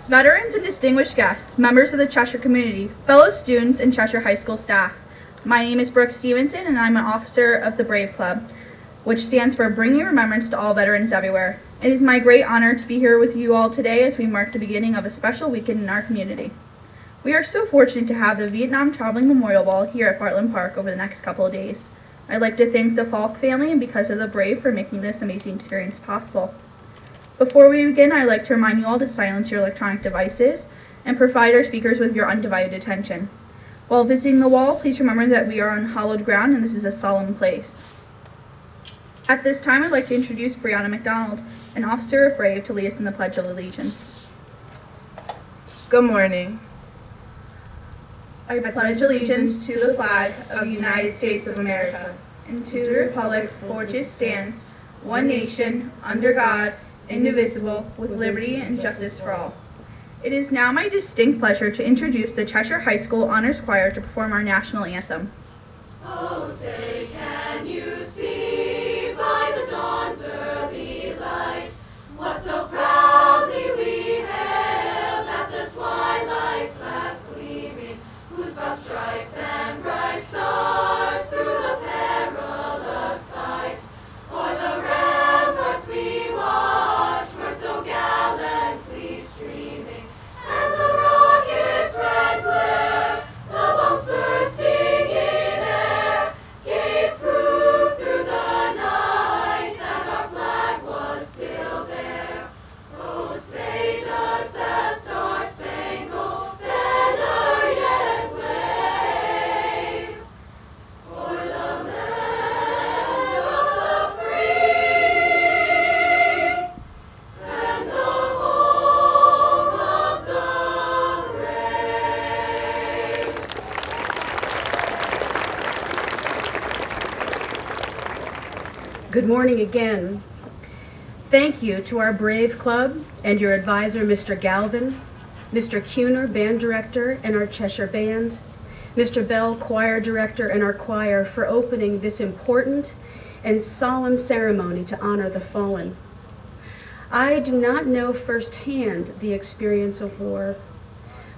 Veterans and distinguished guests, members of the Cheshire community, fellow students, and Cheshire High School staff. My name is Brooke Stevenson, and I'm an officer of the Brave Club, which stands for Bringing Remembrance to All Veterans Everywhere. It is my great honor to be here with you all today as we mark the beginning of a special weekend in our community. We are so fortunate to have the Vietnam Traveling Memorial Wall here at Bartland Park over the next couple of days. I'd like to thank the Falk family and Because of the Brave for making this amazing experience possible. Before we begin, I'd like to remind you all to silence your electronic devices and provide our speakers with your undivided attention. While visiting the wall, please remember that we are on hallowed ground and this is a solemn place. At this time, I'd like to introduce Brianna McDonald, an officer of Brave, to lead us in the Pledge of Allegiance. Good morning. I pledge allegiance to the flag of the United States of America and to the republic for which it stands, one nation, under God, indivisible, with liberty and justice for all. It is now my distinct pleasure to introduce the Cheshire High School Honors Choir to perform our national anthem. Oh, say, can you see by the dawn's early light what so proudly we hailed at the twilight's last gleaming, whose broad stripes and bright stars through the perilous fight o'er the ramparts we watched were so gallantly streaming, and the rocket's red glare, the bombs bursting in air, gave proof through the night that our flag was still there. Oh, say does that star-spangled banner yet wave o'er the land of the free and the home of the brave. Good morning again. Thank you to our Brave Club and your advisor, Mr. Galvin, Mr. Kuhner, band director, and our Cheshire Band, Mr. Bell, choir director, and our choir for opening this important and solemn ceremony to honor the fallen. I do not know firsthand the experience of war,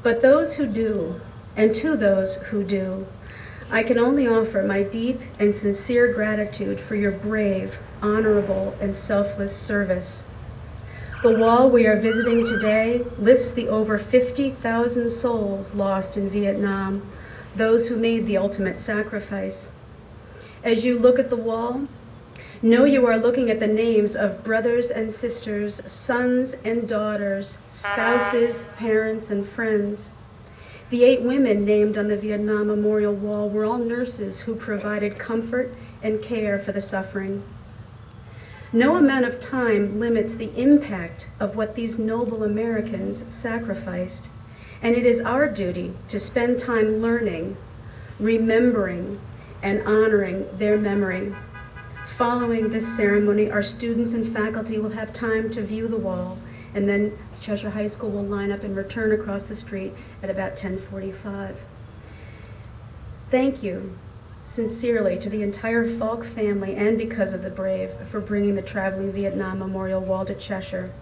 but those who do, and to those who do, I can only offer my deep and sincere gratitude for your brave, honorable, and selfless service. The wall we are visiting today lists the over 50,000 souls lost in Vietnam, those who made the ultimate sacrifice. As you look at the wall, know you are looking at the names of brothers and sisters, sons and daughters, spouses, parents, and friends. The 8 women named on the Vietnam Memorial Wall were all nurses who provided comfort and care for the suffering. No amount of time limits the impact of what these noble Americans sacrificed, and it is our duty to spend time learning, remembering, and honoring their memory. Following this ceremony, our students and faculty will have time to view the wall, and then Cheshire High School will line up and return across the street at about 10:45. Thank you sincerely to the entire Falk family and Because of the Brave for bringing the Traveling Vietnam Memorial Wall to Cheshire.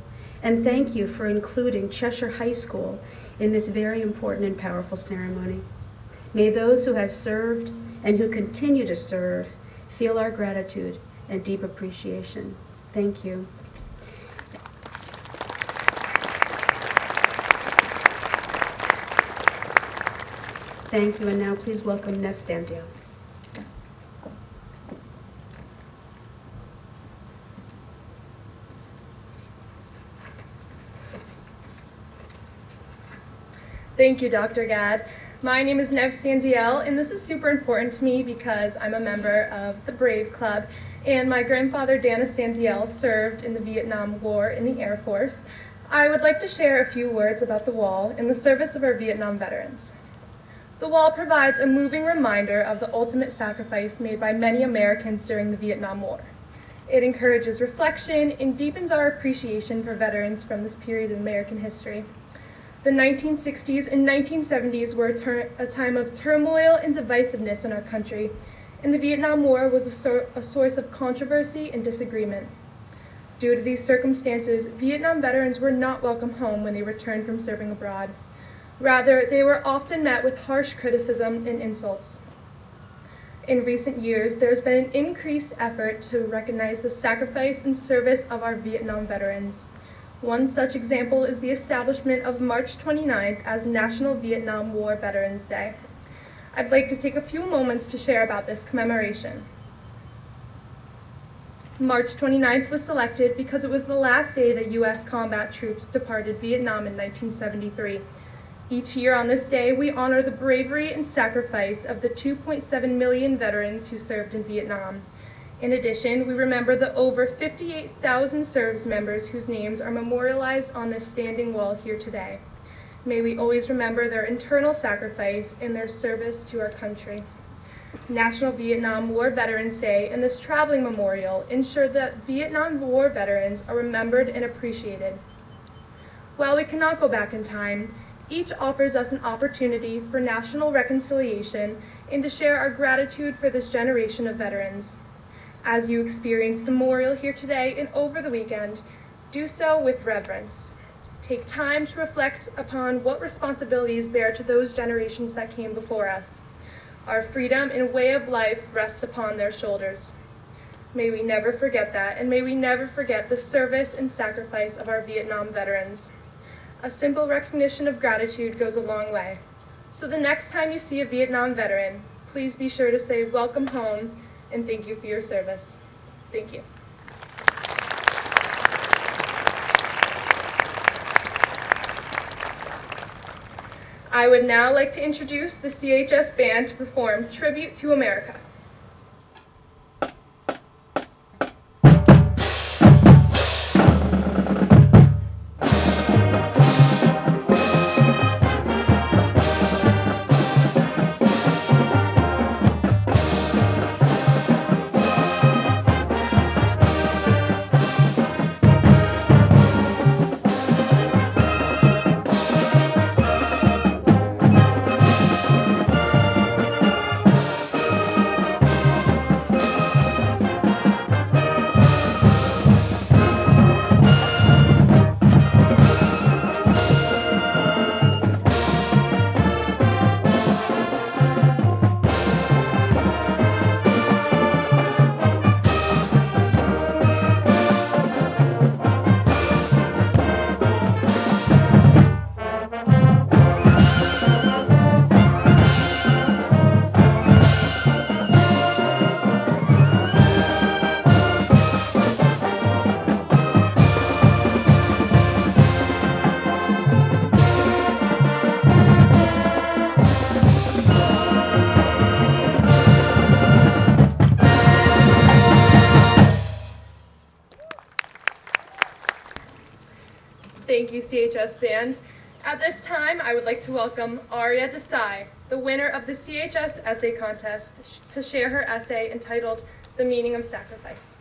And thank you for including Cheshire High School in this very important and powerful ceremony. May those who have served and who continue to serve feel our gratitude and deep appreciation. Thank you. Thank you, and now please welcome Nev Stanzio. Thank you, Dr. Gadd. My name is Nev Stanziel, and this is super important to me because I'm a member of the Brave Club, and my grandfather, Dana Stanziel, served in the Vietnam War in the Air Force. I would like to share a few words about the wall in the service of our Vietnam veterans. The wall provides a moving reminder of the ultimate sacrifice made by many Americans during the Vietnam War. It encourages reflection and deepens our appreciation for veterans from this period in American history. The 1960s and 1970s were a time of turmoil and divisiveness in our country, and the Vietnam War was a source of controversy and disagreement. Due to these circumstances, Vietnam veterans were not welcome home when they returned from serving abroad. Rather, they were often met with harsh criticism and insults. In recent years, there's been an increased effort to recognize the sacrifice and service of our Vietnam veterans. One such example is the establishment of March 29th as National Vietnam War Veterans Day. I'd like to take a few moments to share about this commemoration. March 29th was selected because it was the last day that U.S. combat troops departed Vietnam in 1973. Each year on this day, we honor the bravery and sacrifice of the 2.7 million veterans who served in Vietnam. In addition, we remember the over 58,000 service members whose names are memorialized on this standing wall here today. May we always remember their internal sacrifice and their service to our country. National Vietnam War Veterans Day and this traveling memorial ensure that Vietnam War veterans are remembered and appreciated. While we cannot go back in time, each offers us an opportunity for national reconciliation and to share our gratitude for this generation of veterans. As you experience the memorial here today and over the weekend, do so with reverence. Take time to reflect upon what responsibilities bear to those generations that came before us. Our freedom and way of life rest upon their shoulders. May we never forget that, and may we never forget the service and sacrifice of our Vietnam veterans. A simple recognition of gratitude goes a long way. So the next time you see a Vietnam veteran, please be sure to say welcome home and thank you for your service. Thank you. I would now like to introduce the CHS Band to perform Tribute to America. Thank you, CHS Band. At this time, I would like to welcome Arya Desai, the winner of the CHS Essay Contest, to share her essay entitled The Meaning of Sacrifice.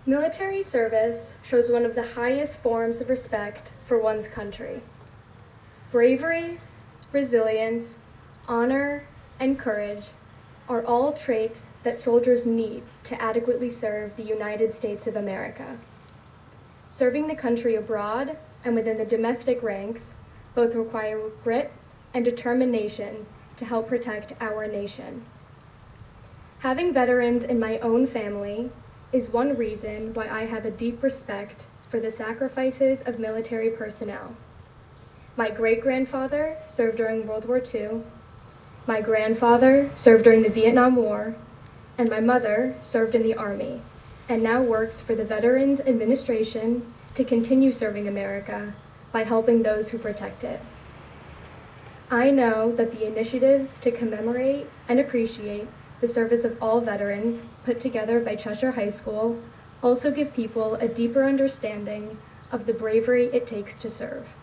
Military service shows one of the highest forms of respect for one's country. Bravery, resilience, honor, and courage are all traits that soldiers need to adequately serve the United States of America. Serving the country abroad and within the domestic ranks both require grit and determination to help protect our nation. Having veterans in my own family is one reason why I have a deep respect for the sacrifices of military personnel. My great-grandfather served during World War II, my grandfather served during the Vietnam War, and my mother served in the Army, and now works for the Veterans Administration to continue serving America by helping those who protect it. I know that the initiatives to commemorate and appreciate the service of all veterans put together by Cheshire High School also give people a deeper understanding of the bravery it takes to serve.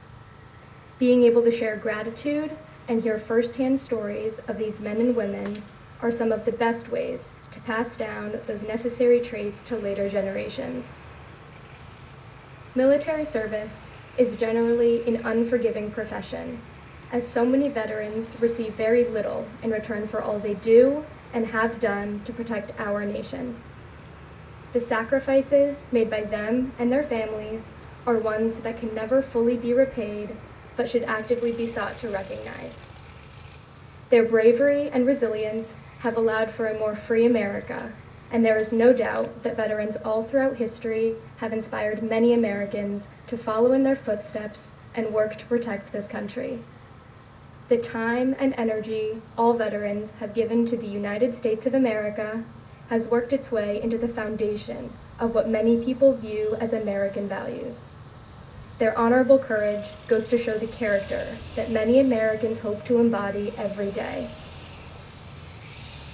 Being able to share gratitude and hear firsthand stories of these men and women are some of the best ways to pass down those necessary traits to later generations. Military service is generally an unforgiving profession, as so many veterans receive very little in return for all they do and have done to protect our nation. The sacrifices made by them and their families are ones that can never fully be repaid, but should actively be sought to recognize. Their bravery and resilience have allowed for a more free America, and there is no doubt that veterans all throughout history have inspired many Americans to follow in their footsteps and work to protect this country. The time and energy all veterans have given to the United States of America has worked its way into the foundation of what many people view as American values. Their honorable courage goes to show the character that many Americans hope to embody every day.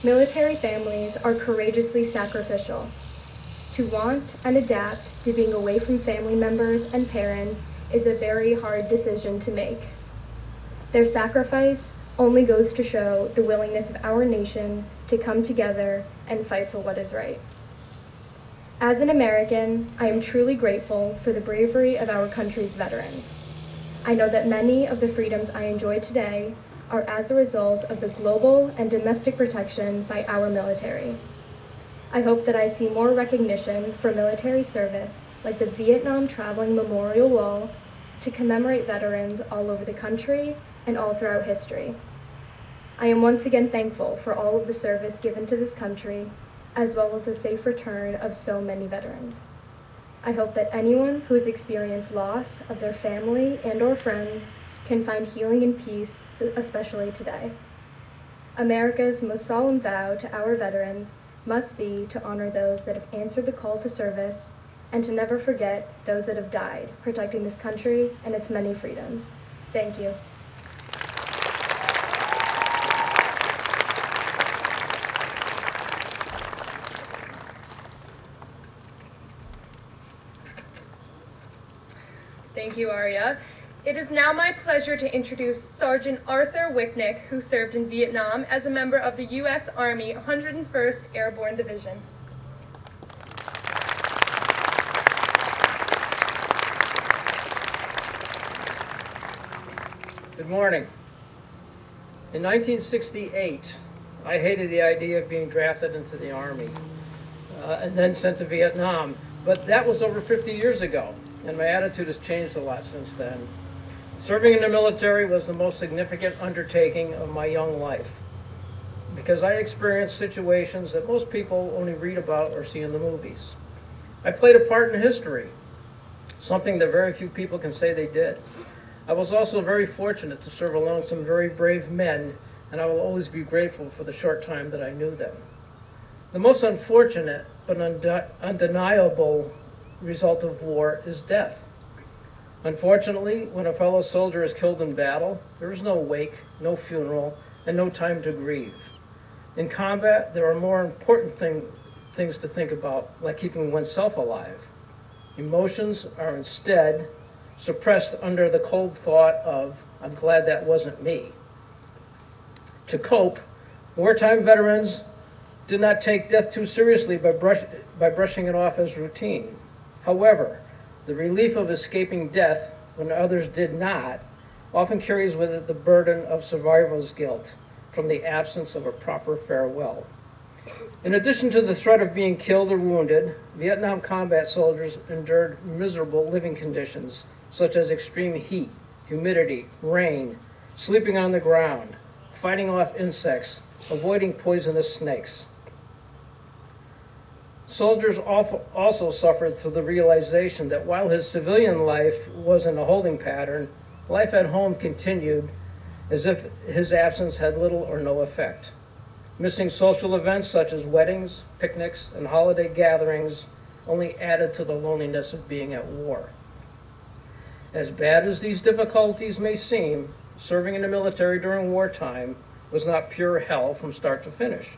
Military families are courageously sacrificial. To want and adapt to being away from family members and parents is a very hard decision to make. Their sacrifice only goes to show the willingness of our nation to come together and fight for what is right. As an American, I am truly grateful for the bravery of our country's veterans. I know that many of the freedoms I enjoy today are as a result of the global and domestic protection by our military. I hope that I see more recognition for military service, like the Vietnam Traveling Memorial Wall, to commemorate veterans all over the country and all throughout history. I am once again thankful for all of the service given to this country, as well as the safe return of so many veterans. I hope that anyone who has experienced loss of their family and/or friends can find healing and peace, especially today. America's most solemn vow to our veterans must be to honor those that have answered the call to service and to never forget those that have died protecting this country and its many freedoms. Thank you. Thank you, Aria. It is now my pleasure to introduce Sergeant Arthur Wicknick, who served in Vietnam as a member of the U.S. Army 101st Airborne Division. Good morning. In 1968, I hated the idea of being drafted into the Army and then sent to Vietnam, but that was over 50 years ago, and my attitude has changed a lot since then. Serving in the military was the most significant undertaking of my young life because I experienced situations that most people only read about or see in the movies. I played a part in history, something that very few people can say they did. I was also very fortunate to serve along some very brave men, and I will always be grateful for the short time that I knew them. The most unfortunate but undeniable result of war is death. Unfortunately, when a fellow soldier is killed in battle, there is no wake, no funeral, and no time to grieve. In combat, there are more important things to think about, like keeping oneself alive. Emotions are instead suppressed under the cold thought of, "I'm glad that wasn't me." To cope, wartime veterans did not take death too seriously by brushing it off as routine. However, the relief of escaping death when others did not often carries with it the burden of survivor's guilt from the absence of a proper farewell. In addition to the threat of being killed or wounded, Vietnam combat soldiers endured miserable living conditions such as extreme heat, humidity, rain, sleeping on the ground, fighting off insects, avoiding poisonous snakes. Soldiers also suffered through the realization that while his civilian life was in a holding pattern, life at home continued as if his absence had little or no effect. Missing social events such as weddings, picnics, and holiday gatherings only added to the loneliness of being at war. As bad as these difficulties may seem, serving in the military during wartime was not pure hell from start to finish.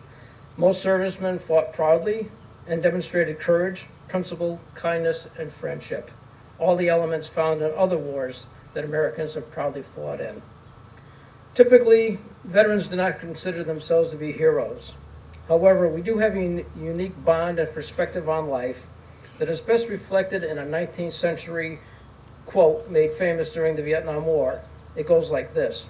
Most servicemen fought proudly and demonstrated courage, principle, kindness, and friendship, all the elements found in other wars that Americans have proudly fought in. Typically, veterans do not consider themselves to be heroes. However, we do have a unique bond and perspective on life that is best reflected in a 19th century quote made famous during the Vietnam War. It goes like this: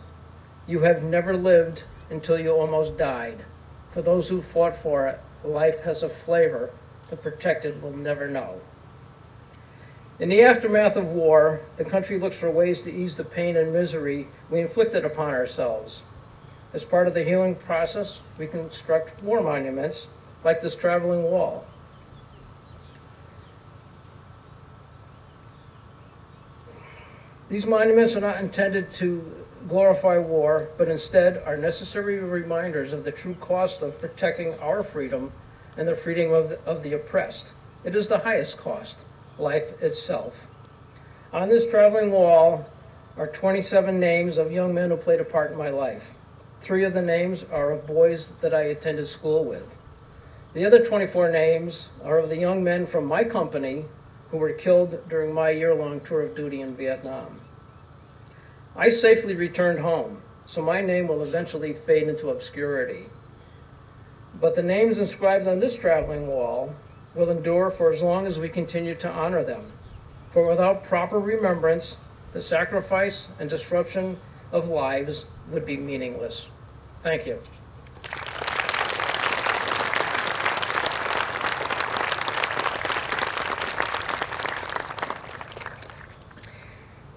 "You have never lived until you almost died. For those who fought for it, life has a flavor the protected will never know." In the aftermath of war, the country looks for ways to ease the pain and misery we inflicted upon ourselves. As part of the healing process, we construct war monuments like this traveling wall. These monuments are not intended to glorify war, but instead are necessary reminders of the true cost of protecting our freedom and the freedom of the oppressed. It is the highest cost, life itself. On this traveling wall are 27 names of young men who played a part in my life. 3 of the names are of boys that I attended school with. The other 24 names are of the young men from my company who were killed during my year-long tour of duty in Vietnam. I safely returned home, so my name will eventually fade into obscurity. But the names inscribed on this traveling wall will endure for as long as we continue to honor them. For without proper remembrance, the sacrifice and disruption of lives would be meaningless. Thank you.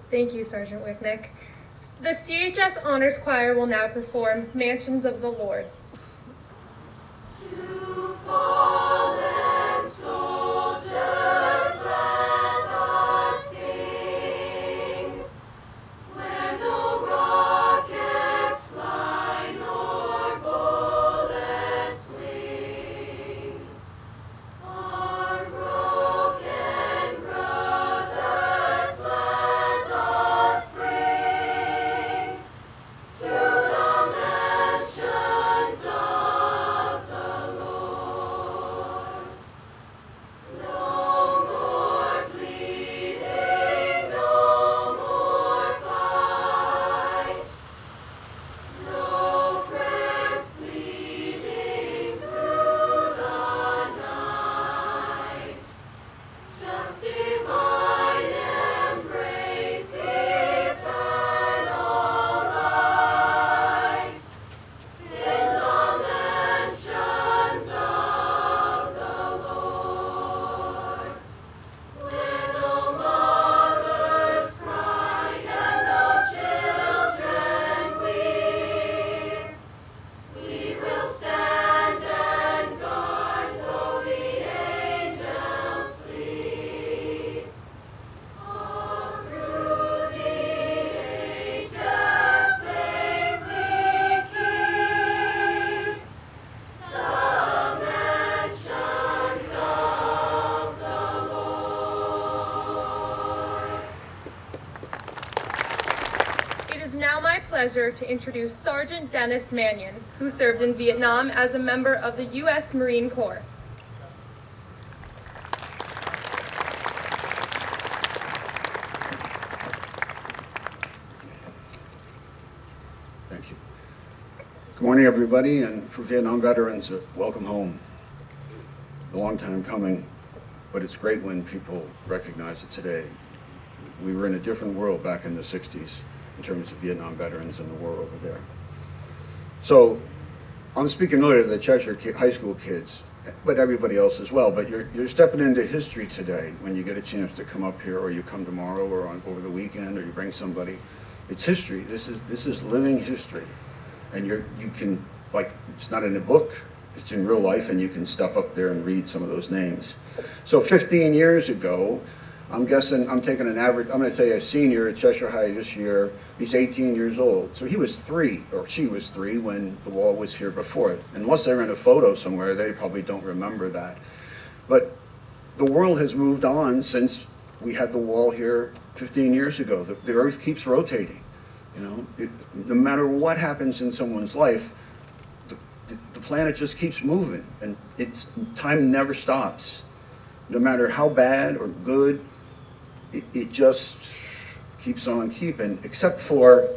Thank you, Sergeant Wicknick. The CHS Honors Choir will now perform Mansions of the Lord. To fallen soldiers let us sing, where no rockets fly nor bullets swing. Our broken brothers let us bring to the mansions of the Lord. No more bleeding, no more fight, no prayers pleading through the night, just divine embrace, eternal light, in the mansions of the Lord, where no mothers cry and no children weep. We will stand and guard though the angels sleep. All through the ages safely keep the mansions of the Lord. It is now my pleasure to introduce Sergeant Dennis Mannion, who served in Vietnam as a member of the U.S. Marine Corps. Thank you. Good morning, everybody, and for Vietnam veterans, welcome home. A long time coming, but it's great when people recognize it today. We were in a different world back in the 60s in terms of Vietnam veterans and the war over there. So I'm speaking really to the Cheshire high school kids, but everybody else as well, but you're stepping into history today when you get a chance to come up here, or you come tomorrow or over the weekend, or you bring somebody. It's history. This is living history. And you can, like, it's not in a book, it's in real life, and you can step up there and read some of those names. So 15 years ago, I'm guessing, I'm taking an average, I'm going to say a senior at Cheshire High this year. He's 18 years old. So he was 3, or she was 3, when the wall was here before. Unless they're in a photo somewhere, they probably don't remember that. But the world has moved on since we had the wall here 15 years ago. The earth keeps rotating. You know, no matter what happens in someone's life, the planet just keeps moving, and time never stops. No matter how bad or good, it just keeps on keeping, except for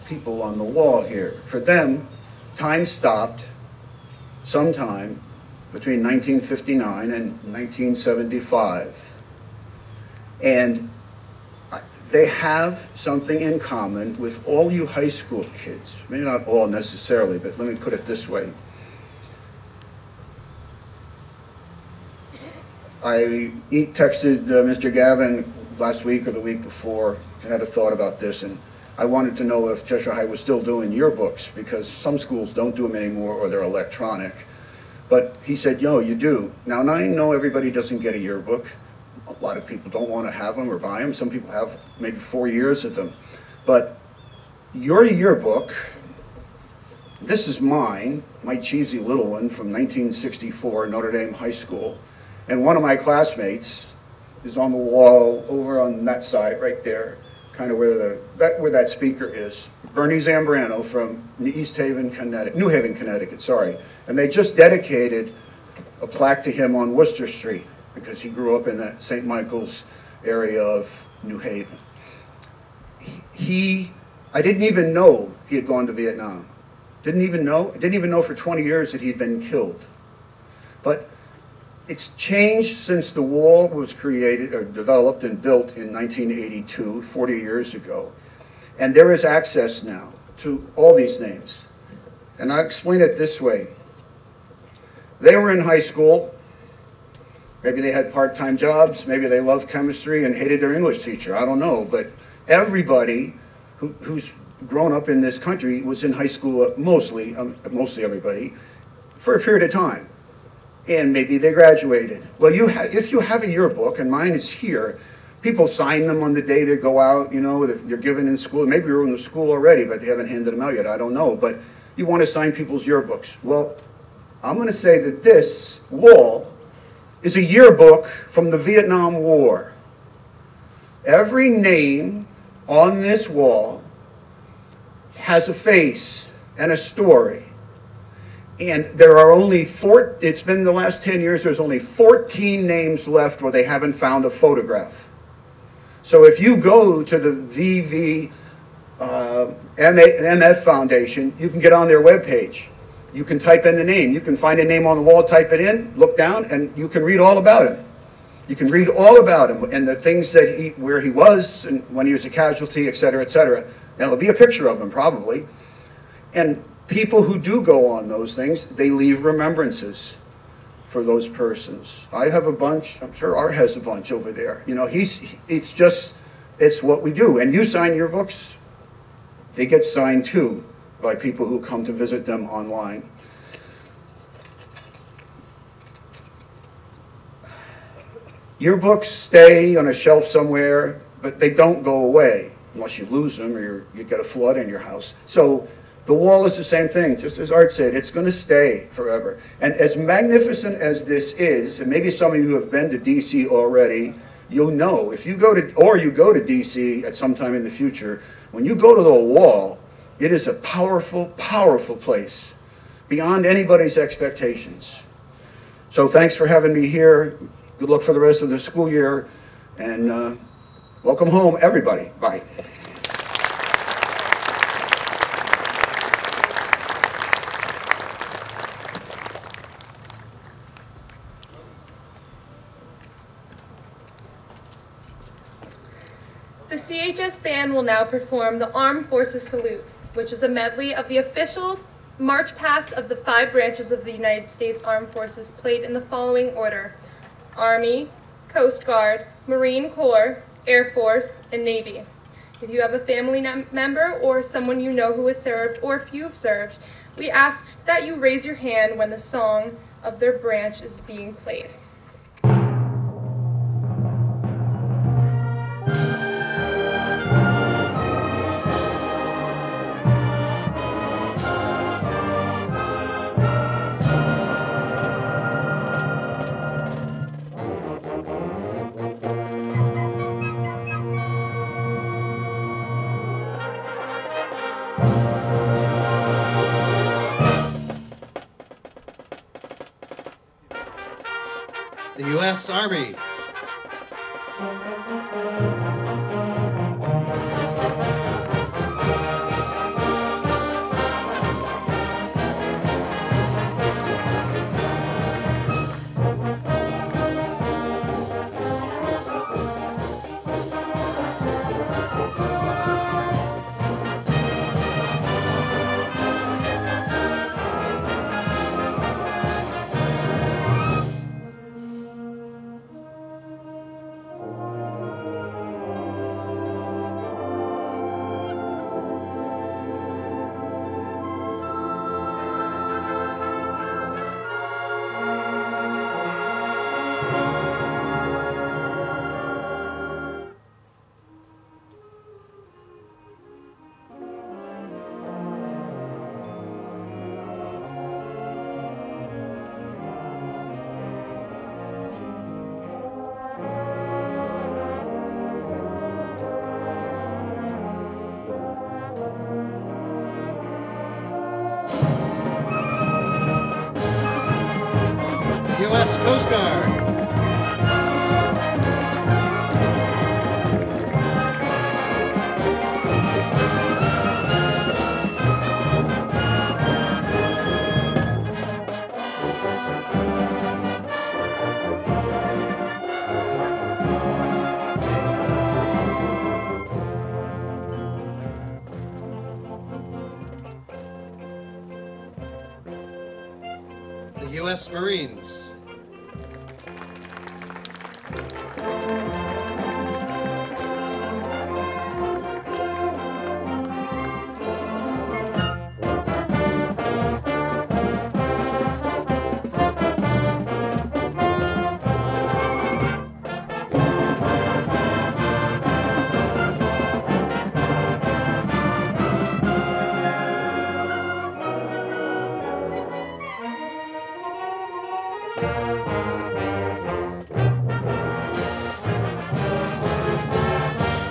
people on the wall here. For them, time stopped sometime between 1959 and 1975. And they have something in common with all you high school kids. Maybe not all necessarily, but let me put it this way. I texted Mr. Gavin last week or the week before. I had a thought about this, and I wanted to know if Cheshire High was still doing yearbooks, because some schools don't do them anymore or they're electronic. But he said, yo, you do. Now, I know everybody doesn't get a yearbook. A lot of people don't want to have them or buy them. Some people have maybe 4 years of them. But your yearbook, this is mine, my cheesy little one from 1964, Notre Dame High School. And one of my classmates is on the wall over on that side right there, kind of where that speaker is. Bernie Zambrano from East Haven, Connecticut, New Haven, Connecticut, sorry. And they just dedicated a plaque to him on Worcester Street, because he grew up in that St. Michael's area of New Haven. I didn't even know he had gone to Vietnam. Didn't even know for 20 years that he'd been killed. But it's changed since the wall was created or developed and built in 1982, 40 years ago. And there is access now to all these names. And I'll explain it this way. They were in high school. Maybe they had part-time jobs. Maybe they loved chemistry and hated their English teacher. I don't know. But everybody who's grown up in this country was in high school, mostly everybody, for a period of time. And maybe they graduated. Well, if you have a yearbook, and mine is here, people sign them on the day they go out, you know, they're given in school. Maybe you're in the school already, but they haven't handed them out yet. I don't know. But you want to sign people's yearbooks. Well, I'm going to say that this wall is a yearbook from the Vietnam War. Every name on this wall has a face and a story. And there are only it's been the last 10 years, there's only 14 names left where they haven't found a photograph. So if you go to the MF Foundation, you can get on their webpage. You can type in the name. You can find a name on the wall, type it in, look down, and you can read all about him. You can read all about him and the things that where he was and when he was a casualty, et cetera, et cetera. And there'll be a picture of him probably. And people who do go on those things, they leave remembrances for those persons. I have a bunch. I'm sure Art has a bunch over there. You know, it's what we do. And you sign your books, they get signed too by people who come to visit them online. Your books stay on a shelf somewhere, but they don't go away unless you lose them or you get a flood in your house. So the wall is the same thing, just as Art said, it's going to stay forever. And as magnificent as this is, and maybe some of you have been to DC already, you'll know, if you go to DC at some time in the future, when you go to the wall, it is a powerful, powerful place, beyond anybody's expectations. So thanks for having me here. Good luck for the rest of the school year, and welcome home, everybody. Bye. The CHS band will now perform the Armed Forces Salute, which is a medley of the official march past of the 5 branches of the United States Armed Forces, played in the following order: Army, Coast Guard, Marine Corps, Air Force, and Navy. If you have a family member or someone you know who has served, or if you have served, we ask that you raise your hand when the song of their branch is being played. The U.S. Army. U.S. Coast Guard. The U.S. Marines.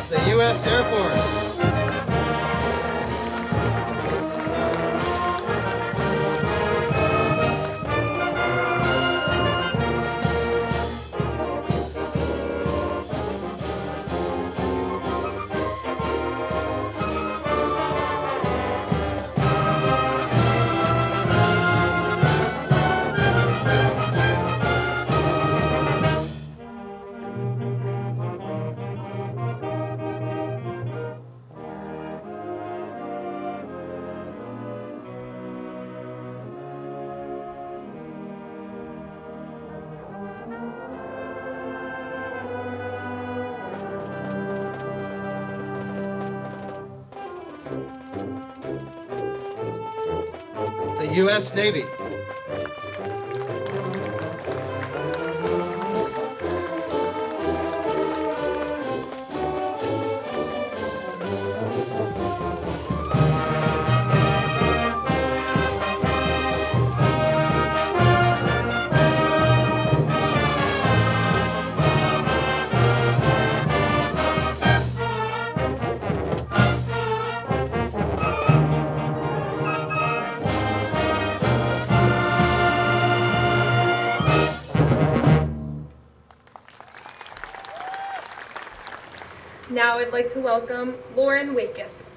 The U.S. Air Force. The U.S. Navy. Now I'd like to welcome Lauren Wakis.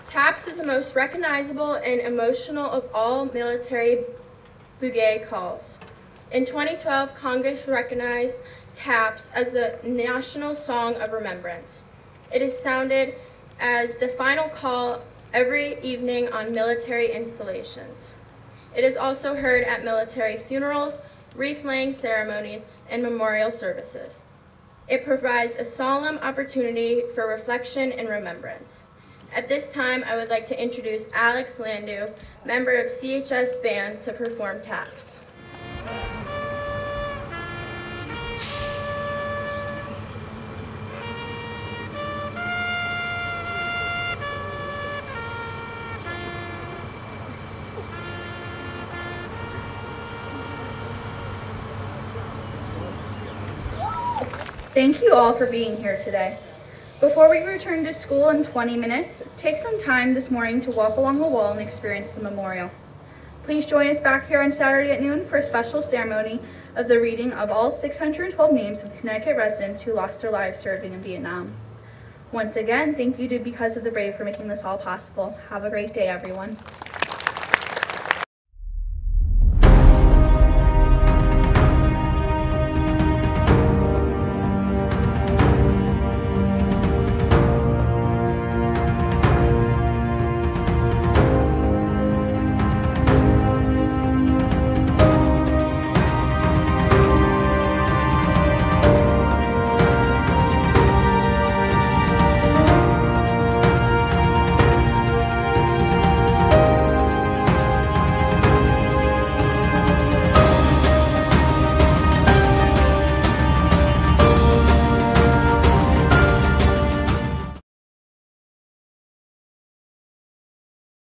TAPS is the most recognizable and emotional of all military bouquet calls. In 2012, Congress recognized TAPS as the National Song of Remembrance. It is sounded as the final call every evening on military installations. It is also heard at military funerals, wreath-laying ceremonies, and memorial services. It provides a solemn opportunity for reflection and remembrance. At this time, I would like to introduce Alex Landu, member of CHS Band, to perform TAPS. Thank you all for being here today. Before we return to school in 20 minutes, take some time this morning to walk along the wall and experience the memorial. Please join us back here on Saturday at noon for a special ceremony of the reading of all 612 names of the Connecticut residents who lost their lives serving in Vietnam. Once again, thank you to Because of the Brave for making this all possible. Have a great day, everyone.